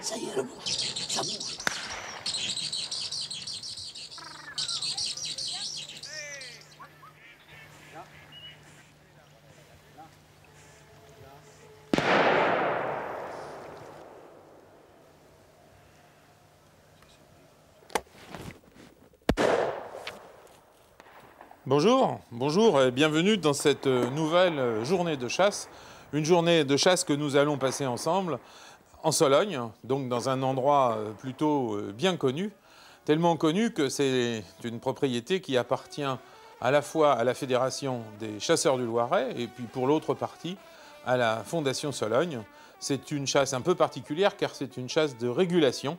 Ça y est, elle bouge. Ça bouge. Bonjour et bienvenue dans cette nouvelle journée de chasse. Une journée de chasse que nous allons passer ensemble en Sologne, donc dans un endroit plutôt bien connu, tellement connu que c'est une propriété qui appartient à la fois à la Fédération des chasseurs du Loiret et puis pour l'autre partie à la Fondation Sologne. C'est une chasse un peu particulière car c'est une chasse de régulation.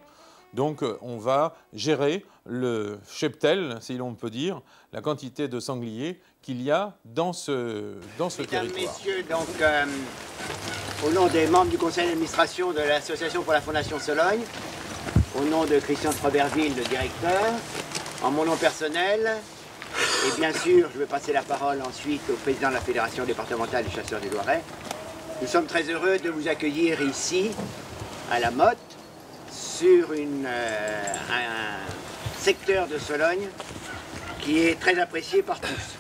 Donc on va gérer le cheptel, si l'on peut dire, la quantité de sangliers qu'il y a dans ce territoire. Mesdames, Messieurs, donc au nom des membres du conseil d'administration de l'association pour la Fondation Sologne, au nom de Christian Froberville, le directeur, en mon nom personnel, et bien sûr, je vais passer la parole ensuite au président de la Fédération départementale des chasseurs du Loiret, nous sommes très heureux de vous accueillir ici, à la Motte, sur un secteur de Sologne qui est très apprécié par tous.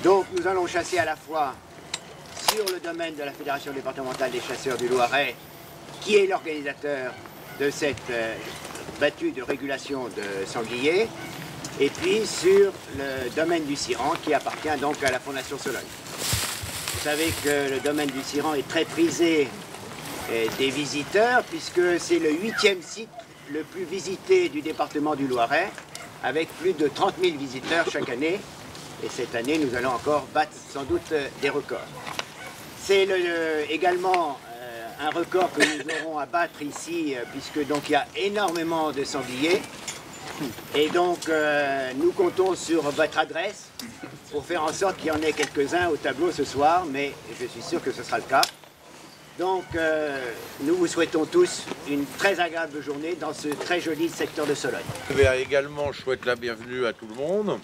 Donc nous allons chasser à la fois sur le domaine de la Fédération départementale des chasseurs du Loiret, qui est l'organisateur de cette battue de régulation de sangliers, et puis sur le domaine du Siran, qui appartient donc à la Fondation Sologne. Vous savez que le domaine du Siran est très prisé des visiteurs, puisque c'est le 8e site le plus visité du département du Loiret, avec plus de 30 000 visiteurs chaque année. Et cette année, nous allons encore battre sans doute des records. C'est également un record que nous aurons à battre ici, puisque donc il y a énormément de sangliers. Et donc nous comptons sur votre adresse pour faire en sorte qu'il y en ait quelques-uns au tableau ce soir, mais je suis sûr que ce sera le cas. Donc nous vous souhaitons tous une très agréable journée dans ce très joli secteur de Sologne. Également, je souhaite la bienvenue à tout le monde.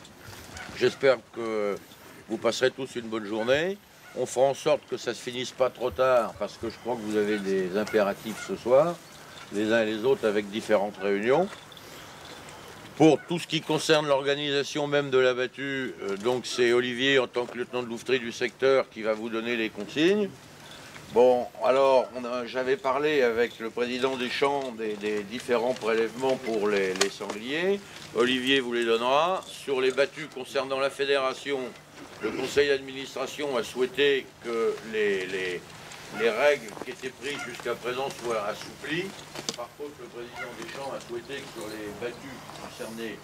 J'espère que vous passerez tous une bonne journée. On fera en sorte que ça ne se finisse pas trop tard, parce que je crois que vous avez des impératifs ce soir, les uns et les autres avec différentes réunions. Pour tout ce qui concerne l'organisation même de la battue, donc c'est Olivier, en tant que lieutenant de louveterie du secteur, qui va vous donner les consignes. Bon, alors, j'avais parlé avec le président des champs des différents prélèvements pour les sangliers. Olivier vous les donnera. Sur les battues concernant la fédération, le conseil d'administration a souhaité que les règles qui étaient prises jusqu'à présent soient assouplies. Par contre, le président des champs a souhaité que sur les battues concernées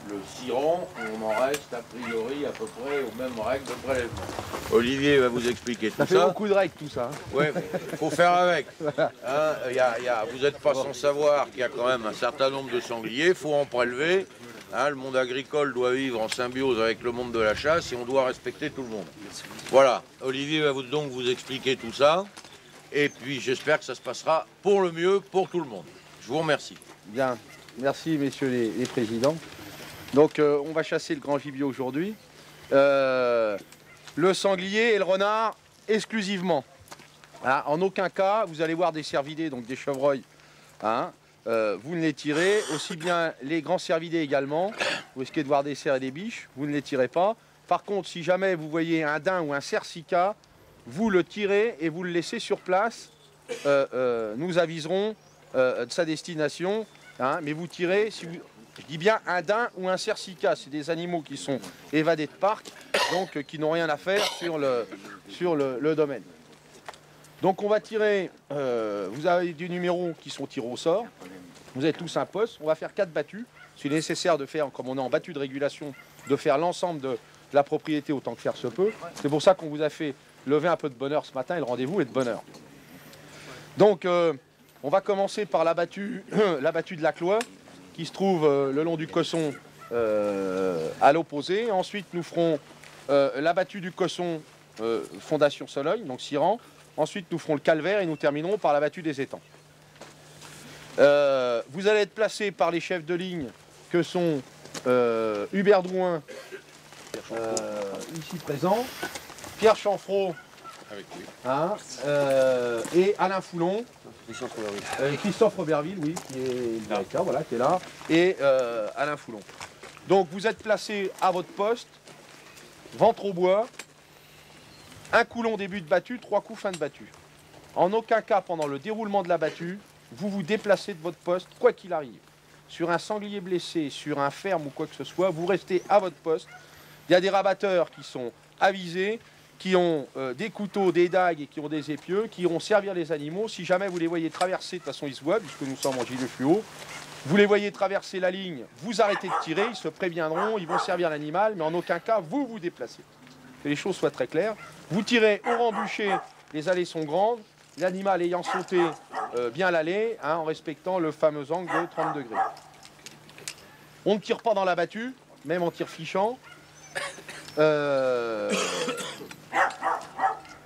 le Siran, on en reste a priori à peu près aux mêmes règles de prélèvement. Olivier va vous expliquer tout ça. Ça fait beaucoup de règles tout ça. Oui, il faut faire avec. Hein, vous n'êtes pas sans savoir qu'il y a quand même un certain nombre de sangliers, il faut en prélever. Hein, le monde agricole doit vivre en symbiose avec le monde de la chasse et on doit respecter tout le monde. Voilà, Olivier va donc vous expliquer tout ça. Et puis j'espère que ça se passera pour le mieux pour tout le monde. Je vous remercie. Bien, merci messieurs les présidents. Donc on va chasser le grand gibier aujourd'hui. Le sanglier et le renard exclusivement. Hein, en aucun cas, vous allez voir des cervidés, donc des chevreuils. Hein, vous ne les tirez. Aussi bien les grands cervidés également. Vous risquez de voir des cerfs et des biches. Vous ne les tirez pas. Par contre, si jamais vous voyez un daim ou un cercica, vous le tirez et vous le laissez sur place. Nous aviserons de sa destination. Hein, mais vous tirez, si vous... Je dis bien un daim ou un cercica, c'est des animaux qui sont évadés de parc, donc qui n'ont rien à faire sur le domaine. Donc on va tirer, vous avez des numéros qui sont tirés au sort, vous avez tous un poste, on va faire 4 battues. C'est nécessaire de faire, comme on est en battue de régulation, de faire l'ensemble de la propriété autant que faire se peut. C'est pour ça qu'on vous a fait lever un peu de bonheur ce matin et le rendez-vous est de bonne heure. Donc on va commencer par la battue de la Cloie, qui se trouve le long du Cosson à l'opposé. Ensuite, nous ferons la battue du Cosson Fondation Sologne, donc Siran. Ensuite, nous ferons le Calvaire et nous terminerons par la battue des étangs. Vous allez être placés par les chefs de ligne que sont Hubert Drouin, ici présent, Pierre Chanfreau, Avec lui. Hein, et Alain Foulon. Christophe Roberville, oui, qui est le directeur, voilà, qui est là. Et Alain Foulon. Donc vous êtes placés à votre poste, ventre au bois, un coup long début de battue, 3 coups fin de battue. En aucun cas, pendant le déroulement de la battue, vous vous déplacez de votre poste, quoi qu'il arrive. Sur un sanglier blessé, sur un ferme ou quoi que ce soit, vous restez à votre poste. Il y a des rabatteurs qui sont avisés, qui ont des couteaux, des dagues et qui ont des épieux, qui iront servir les animaux. Si jamais vous les voyez traverser, de toute façon ils se voient, puisque nous sommes en gilet fluo, vous les voyez traverser la ligne, vous arrêtez de tirer, ils se préviendront, ils vont servir l'animal, mais en aucun cas vous vous déplacez. Que les choses soient très claires. Vous tirez au rembûché, les allées sont grandes, l'animal ayant sauté bien l'allée, hein, en respectant le fameux angle de 30 degrés. On ne tire pas dans la battue, même en tir fichant.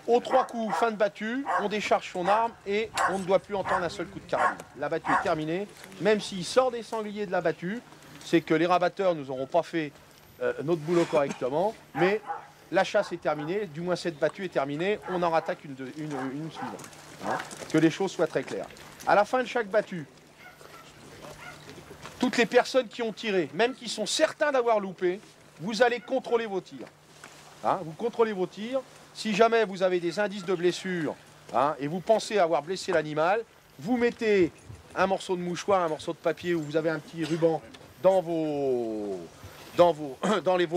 Aux 3 coups, fin de battue, on décharge son arme et on ne doit plus entendre un seul coup de carabine. La battue est terminée, même s'il sort des sangliers de la battue, c'est que les rabatteurs nous auront pas fait notre boulot correctement, mais la chasse est terminée, du moins cette battue est terminée, on en rattaque une suivante. Hein, que les choses soient très claires. À la fin de chaque battue, toutes les personnes qui ont tiré, même qui sont certains d'avoir loupé, vous allez contrôler vos tirs. Hein, vous contrôlez vos tirs. Si jamais vous avez des indices de blessure, hein, et vous pensez avoir blessé l'animal, vous mettez un morceau de mouchoir, un morceau de papier où vous avez un petit ruban dans vos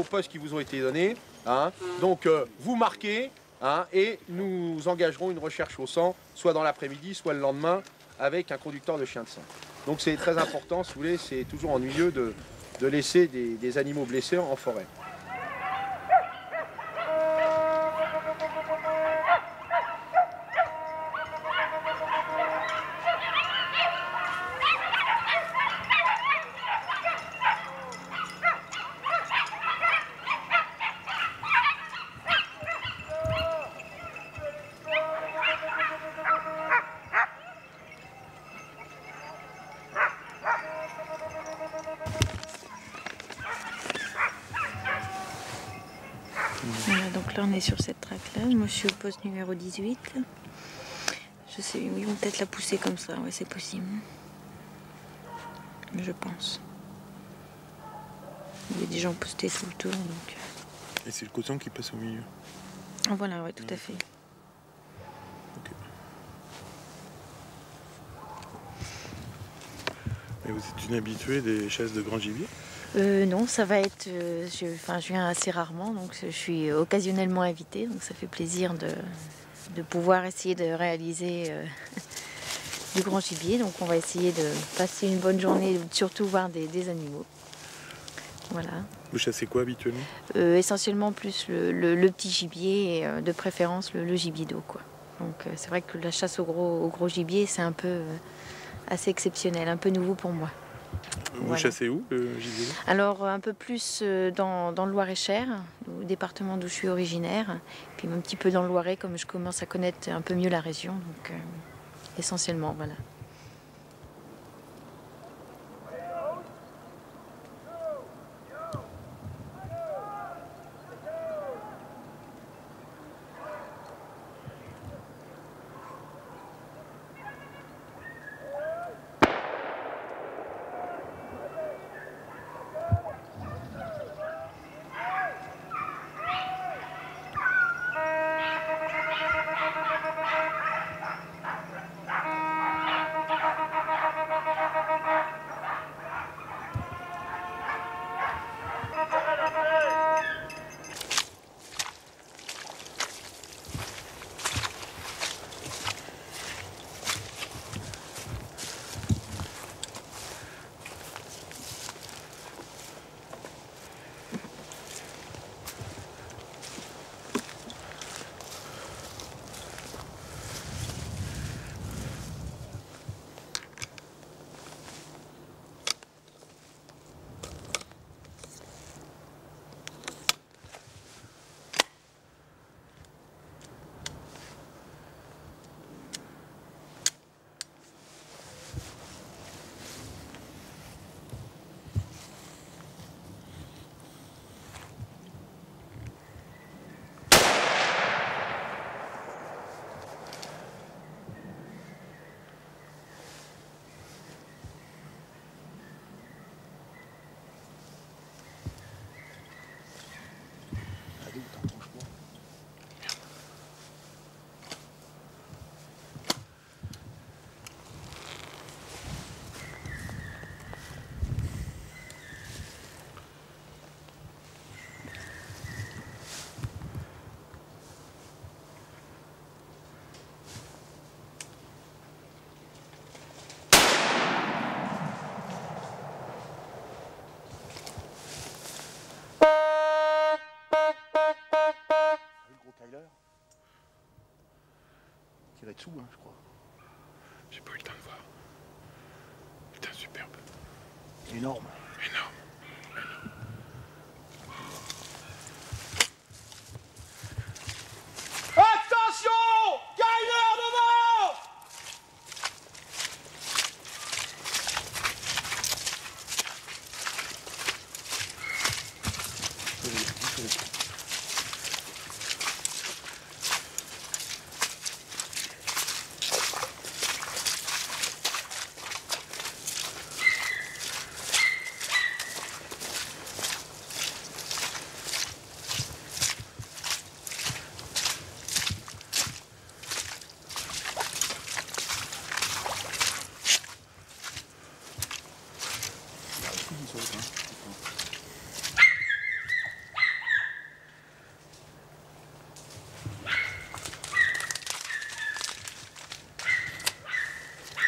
postes qui vous ont été donnés. Hein. Donc vous marquez, hein, et nous engagerons une recherche au sang, soit dans l'après-midi, soit le lendemain, avec un conducteur de chien de sang. Donc c'est très important, si vous voulez, c'est toujours ennuyeux de laisser des animaux blessés en forêt. Voilà, donc là on est sur cette traque-là. Moi je suis au poste numéro 18. Je sais, ils vont peut-être la pousser comme ça, ouais, c'est possible. Je pense. Il y a des gens postés tout autour, donc. Et c'est le coton qui passe au milieu. Voilà, ouais, tout à fait. Ok. Et vous êtes une habituée des chasses de grand gibier? Non, ça va être. Je viens assez rarement, donc je suis occasionnellement invitée, donc ça fait plaisir de pouvoir essayer de réaliser du grand gibier. Donc on va essayer de passer une bonne journée, surtout voir des animaux. Voilà. Vous chassez quoi habituellement? Essentiellement plus le petit gibier et de préférence le gibier d'eau, quoi. Donc c'est vrai que la chasse au gros gibier, c'est un peu assez exceptionnel, un peu nouveau pour moi. Vous Voilà. chassez où, le gibier? Alors un peu plus dans le Loir-et-Cher, au département d'où je suis originaire, puis un petit peu dans le Loiret, comme je commence à connaître un peu mieux la région, donc essentiellement, voilà. être sous, hein, je crois. J'ai pas eu le temps de voir. Putain, superbe. Énorme. Énorme. Attention! Gaillard devant!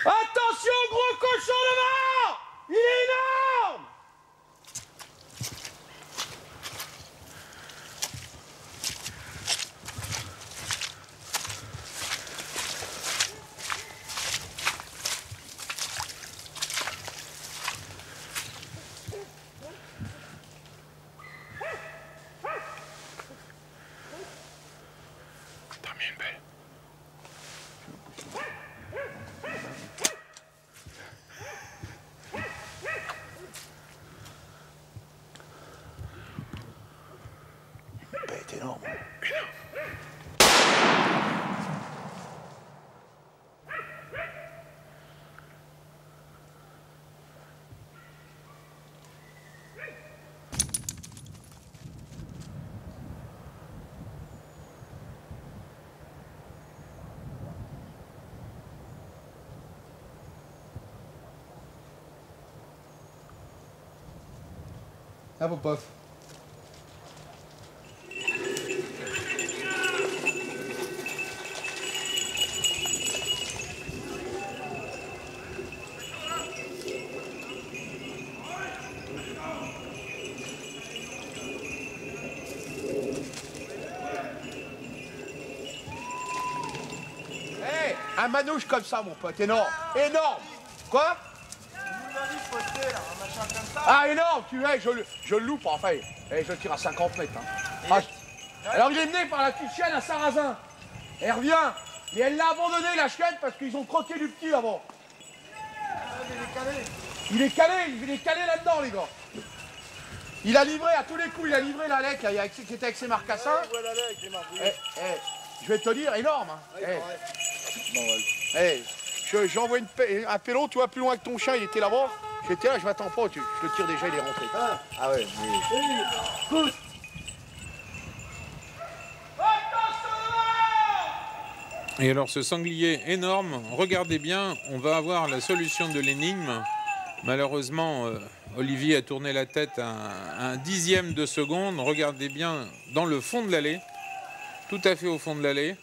Attention, gros cochon devant! Il est énorme! T'as mis une belle. Bête énorme. Ah, vos pof. Hey, un manouche comme ça, mon pote, énorme. Énorme. Quoi? Ah, énorme, je le loupe, enfin, je le tire à 50 mètres. Hein. Ah, alors il est mené par la petite chienne à Sarrazin. Elle revient, mais elle l'a abandonné la chienne parce qu'ils ont croqué du petit avant. Il est calé là-dedans, les gars. Il a livré à tous les coups, il a livré la lec là, qui était avec ses marcassins. Je vais te dire, énorme. Hein. J'envoie un pélo, tu vois, plus loin que ton chien, il était là-bas. J'étais là, je m'attends pas, je le tire déjà, il est rentré. Ah ouais, mais... Et alors ce sanglier énorme, regardez bien, on va avoir la solution de l'énigme. Malheureusement, Olivier a tourné la tête à un dixième de seconde. Regardez bien dans le fond de l'allée, tout à fait au fond de l'allée.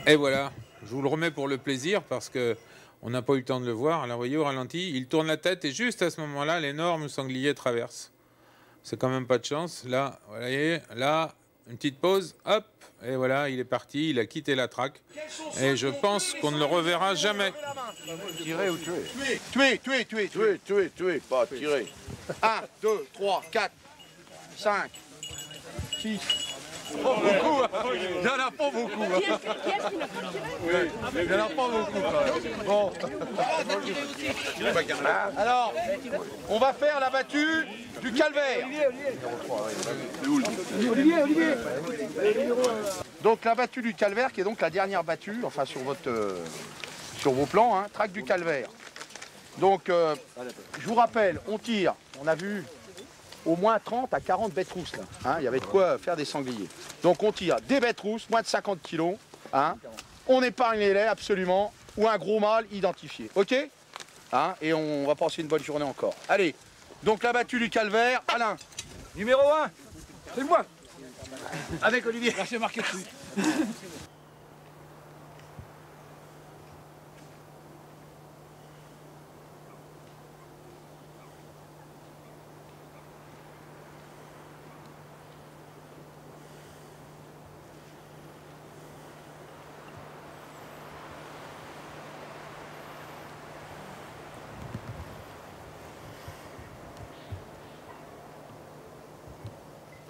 Et voilà, je vous le remets pour le plaisir parce que on n'a pas eu le temps de le voir. Alors vous voyez au ralenti, il tourne la tête et juste à ce moment-là, l'énorme sanglier traverse. C'est quand même pas de chance. Là, vous voyez, là, une petite pause, hop, et voilà, il est parti, il a quitté la traque. Et je pense qu'on ne le reverra jamais. Tirer ou tuer? Tuer, pas tirer. 1, 2, 3, 4, 5, 6. Pas beaucoup, hein. Il n'y en a pas beaucoup. Hein. Il n'y en a pas beaucoup. Bon. Alors, on va faire la battue du calvaire. Olivier. Donc la battue du calvaire, qui est donc la dernière battue, enfin sur vos plans, hein, traque du calvaire. Donc, je vous rappelle, on tire, on a vu au moins 30 à 40 bêtes rousses là. Hein, il y avait de quoi faire des sangliers. Donc on tire des bêtes rousses, moins de 50 kilos. Hein, on épargne les laits absolument, ou un gros mâle identifié. Ok, hein, et on va passer une bonne journée encore. Allez, donc la battue du calvaire, Alain. Numéro 1, c'est moi. Avec Olivier. Là, c'est marqué dessus.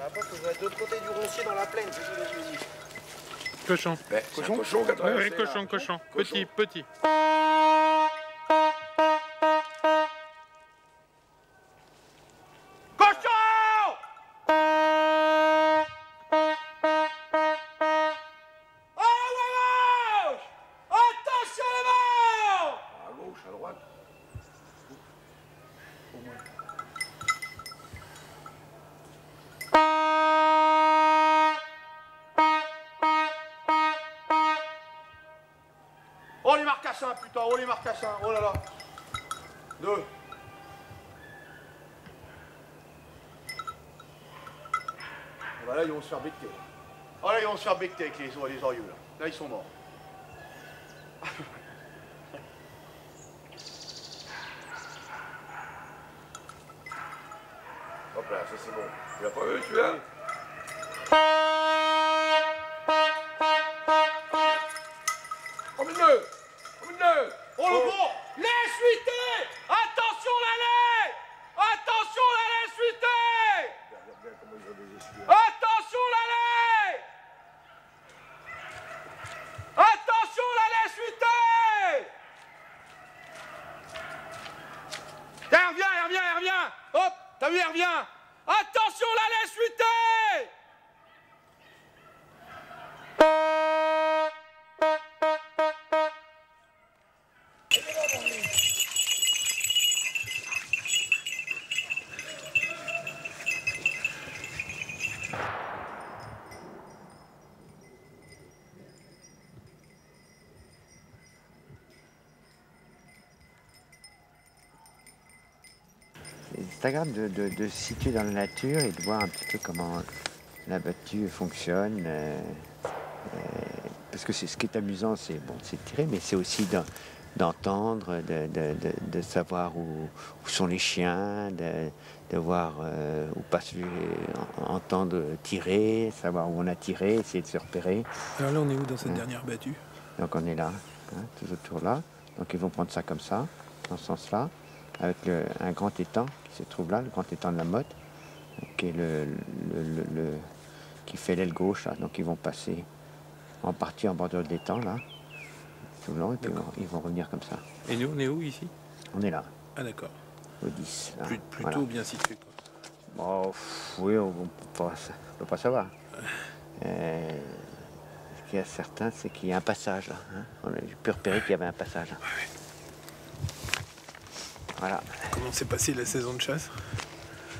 Après, il faut être de l'autre côté du roncier dans la plaine. Vas-y. Cochon. Ouais, cochon. Cochon, Oui, cochon. Petit. Oh les marcassins, putain, oh les marcassins, oh là là. 2. Bah là, ils vont se faire becter. Oh là, ils vont se faire becter avec les orieux, là. Là, ils sont morts. Hop là, ça c'est bon. Tu l'as pas vu, tu l'as? Oh le gros! Laisse fuiter! Attention la lait! Attention la lait fuiter! Attention la lait! Attention la lait fuiter! Tiens, elle revient! Hop! T'as vu, elle revient! Attention la lait fuiter! C'est agréable de se situer dans la nature et de voir un petit peu comment la battue fonctionne. Parce que ce qui est amusant, c'est bon, c'est de tirer, mais c'est aussi d'entendre, de savoir où sont les chiens, de voir où passe, entendre tirer, savoir où on a tiré, essayer de se repérer. Alors là, on est où dans cette dernière battue? Donc on est là, tout autour là. Donc ils vont prendre ça comme ça, dans ce sens-là, avec un grand étang qui se trouve là, le grand étang de la Motte, qui est qui fait l'aile gauche là. Donc ils vont passer en partie en bordure de l'étang là, tout le long, et puis ils vont revenir comme ça. Et nous, on est où ici? On est là, Ah d'accord. au 10. Là. Plutôt Voilà. bien situé quoi. Bon, oui, on ne peut pas savoir. Ce qui est certain, c'est qu'il y a un passage là. On a pu repérer qu'il y avait un passage. Là. Voilà. Comment s'est passée la saison de chasse?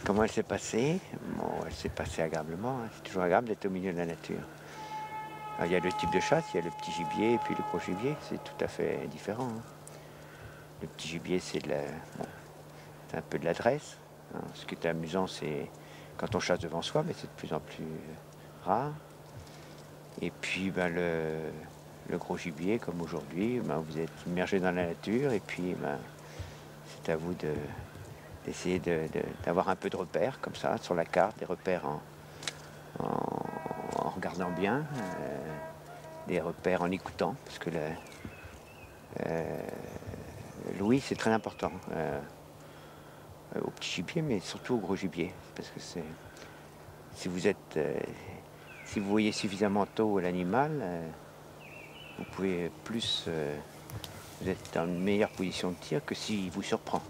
Comment elle s'est passée? Bon, elle s'est passée agréablement. C'est toujours agréable d'être au milieu de la nature. Alors, il y a deux types de chasse, il y a le petit gibier et puis le gros gibier. C'est tout à fait différent. Le petit gibier, c'est un peu de l'adresse. Ce qui est amusant, c'est quand on chasse devant soi, mais c'est de plus en plus rare. Et puis le gros gibier, comme aujourd'hui, vous êtes immergé dans la nature et puis c'est à vous d'essayer d'avoir un peu de repères comme ça sur la carte, des repères en regardant bien, des repères en écoutant, parce que l'ouïe c'est très important au petit gibier, mais surtout au gros gibier, parce que si vous voyez suffisamment tôt l'animal, vous pouvez plus vous êtes dans une meilleure position de tir que s'il vous surprend.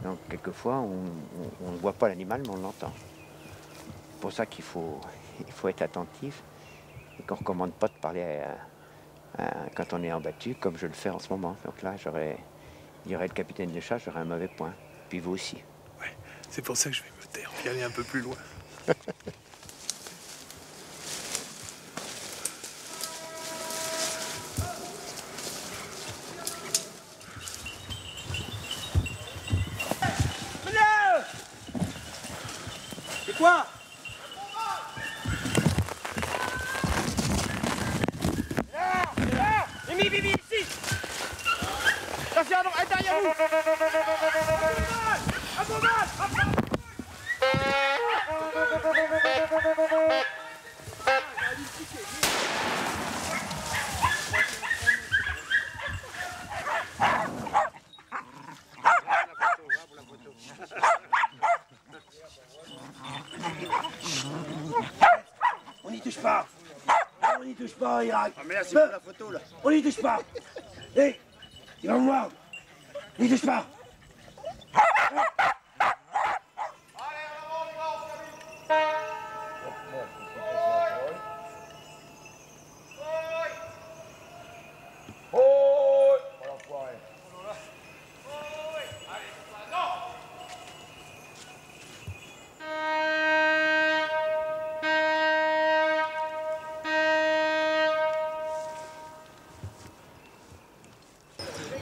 Donc quelquefois on ne voit pas l'animal mais on l'entend. C'est pour ça qu'il faut être attentif et qu'on ne recommande pas de parler quand on est en battue comme je le fais en ce moment. Donc là il y aurait le capitaine de chasse, j'aurais un mauvais point. Puis vous aussi. Ouais, c'est pour ça que je vais me taire puis aller un peu plus loin. C'est quoi? Bibi, ici! Attention, derrière vous! Un bon mal! en Irak. Ah mais là c'est pour la photo là. On n'y touche pas. Hé, il va me voir. N'y touche pas.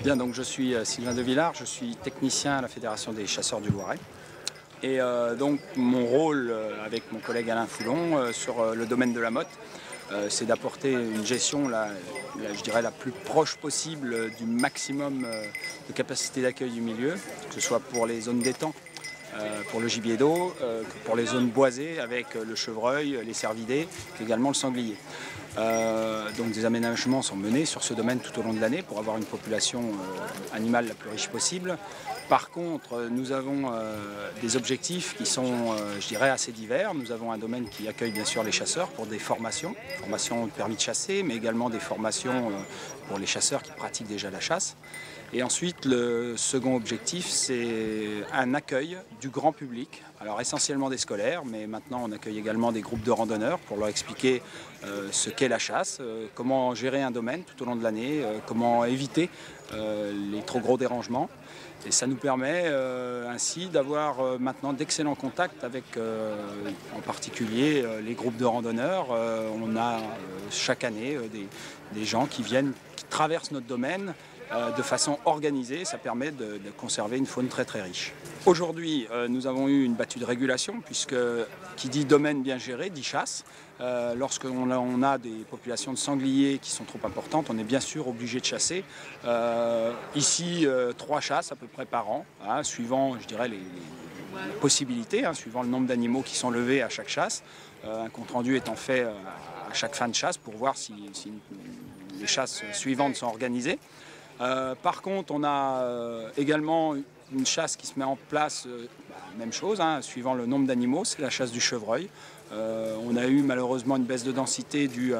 Bien, donc je suis Sylvain de Villard, je suis technicien à la Fédération des chasseurs du Loiret. Et donc mon rôle avec mon collègue Alain Foulon sur le domaine de la motte, c'est d'apporter une gestion, je dirais, la plus proche possible du maximum de capacité d'accueil du milieu, que ce soit pour les zones d'étang, pour le gibier d'eau, que pour les zones boisées avec le chevreuil, les cervidés, qu'également le sanglier. Donc des aménagements sont menés sur ce domaine tout au long de l'année pour avoir une population animale la plus riche possible. Par contre, nous avons des objectifs qui sont, je dirais, assez divers. Nous avons un domaine qui accueille bien sûr les chasseurs pour des formations de permis de chasser, mais également des formations pour les chasseurs qui pratiquent déjà la chasse. Et ensuite, le second objectif, c'est un accueil du grand public, alors essentiellement des scolaires, mais maintenant on accueille également des groupes de randonneurs pour leur expliquer ce qu'est la chasse, comment gérer un domaine tout au long de l'année, comment éviter les trop gros dérangements. Et ça nous permet ainsi d'avoir maintenant d'excellents contacts avec en particulier les groupes de randonneurs. On a chaque année des gens qui viennent, qui traversent notre domaine de façon organisée. Ça permet de conserver une faune très très riche. Aujourd'hui, nous avons eu une battue de régulation puisque qui dit domaine bien géré dit chasse. Lorsqu'on a des populations de sangliers qui sont trop importantes, on est bien sûr obligé de chasser. Ici, 3 chasses à peu près par an, hein, suivant, je dirais, les possibilités, hein, suivant le nombre d'animaux qui sont levés à chaque chasse. Un compte-rendu étant fait à chaque fin de chasse pour voir si les chasses suivantes sont organisées. Par contre, on a également une chasse qui se met en place, même chose, hein, suivant le nombre d'animaux, c'est la chasse du chevreuil. On a eu malheureusement une baisse de densité due,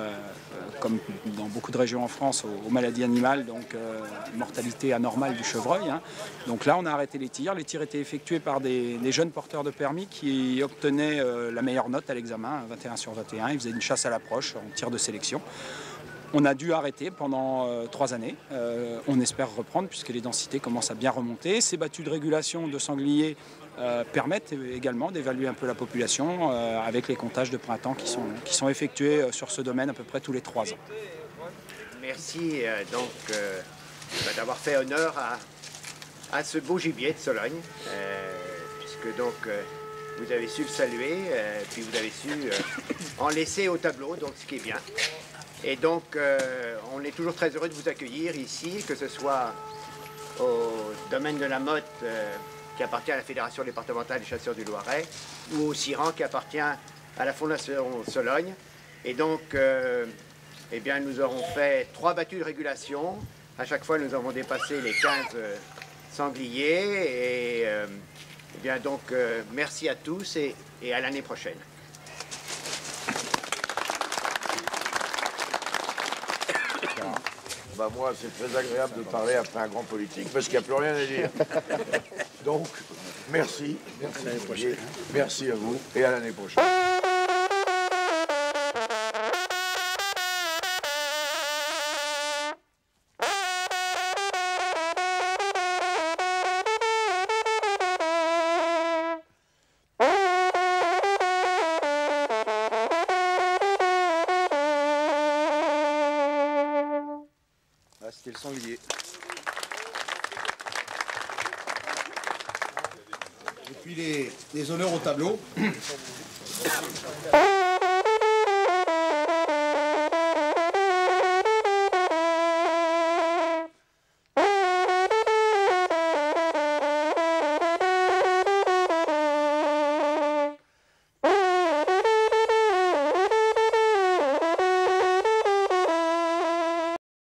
comme dans beaucoup de régions en France, aux maladies animales, donc mortalité anormale du chevreuil. Hein. Donc là, on a arrêté les tirs. Les tirs étaient effectués par des jeunes porteurs de permis qui obtenaient la meilleure note à l'examen, 21 sur 21. Ils faisaient une chasse à l'approche en tir de sélection. On a dû arrêter pendant 3 années. On espère reprendre puisque les densités commencent à bien remonter. Ces battues de régulation de sangliers permettent également d'évaluer un peu la population avec les comptages de printemps qui sont effectués sur ce domaine à peu près tous les 3 ans. Merci d'avoir fait honneur à ce beau gibier de Sologne, puisque donc vous avez su le saluer, puis vous avez su en laisser au tableau, donc ce qui est bien. Et donc, on est toujours très heureux de vous accueillir ici, que ce soit au domaine de la motte qui appartient à la Fédération départementale des chasseurs du Loiret, ou au Ciran qui appartient à la Fondation Sologne. Et donc, eh bien, nous aurons fait 3 battues de régulation. À chaque fois, nous avons dépassé les 15 sangliers. Et eh bien, donc, merci à tous et à l'année prochaine. Bah moi, c'est très agréable de parler après un grand politique parce qu'il n'y a plus rien à dire. Donc, merci. Merci à vous et à l'année prochaine. C'était le sanglier. Et puis les honneurs au tableau.